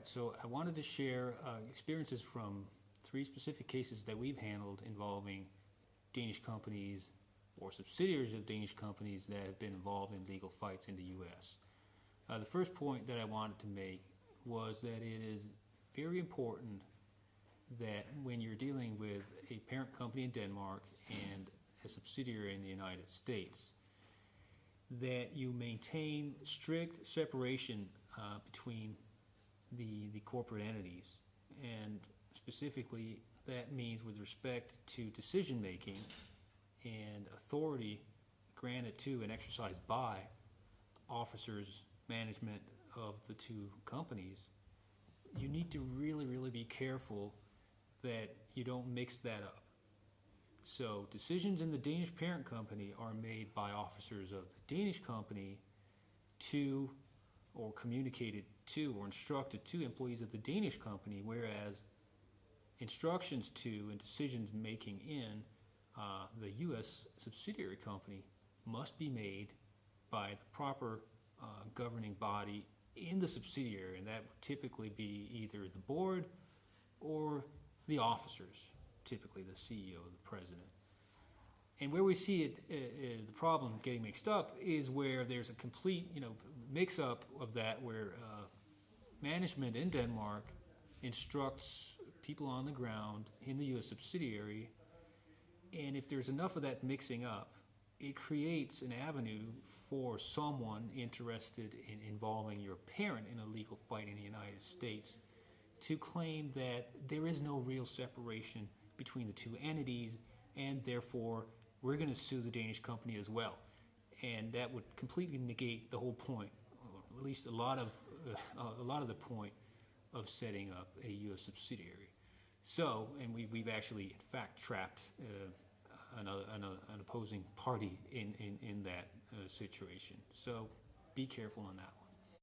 right, so I wanted to share experiences from three specific cases that we've handled involving Danish companies or subsidiaries of Danish companies that have been involved in legal fights in the U.S. The first point that I wanted to make was that it is very important that when you're dealing with a parent company in Denmark and a subsidiary in the United States, that you maintain strict separation between the corporate entities, and specifically that means with respect to decision making and authority granted to and exercised by officers, management of the two companies. You need to really be careful that you don't mix that up. So decisions in the Danish parent company are made by officers of the Danish company to, or communicated to, or instructed to employees of the Danish company, whereas instructions to and decisions making in the U.S. subsidiary company must be made by the proper governing body in the subsidiary, and that would typically be either the board or the officers, typically the CEO, the president. And where we see the problem getting mixed up is where there's a complete, mix-up of that, where management in Denmark instructs people on the ground in the U.S. subsidiary, and if there's enough of that mixing up, it creates an avenue for someone interested in involving your parent in a legal fight in the United States to claim that there is no real separation between the two entities, and therefore we're going to sue the Danish company as well. And that would completely negate the whole point, or at least a lot of the point of setting up a U.S. subsidiary. So, and we've actually in fact trapped an opposing party in that situation. So be careful on that one.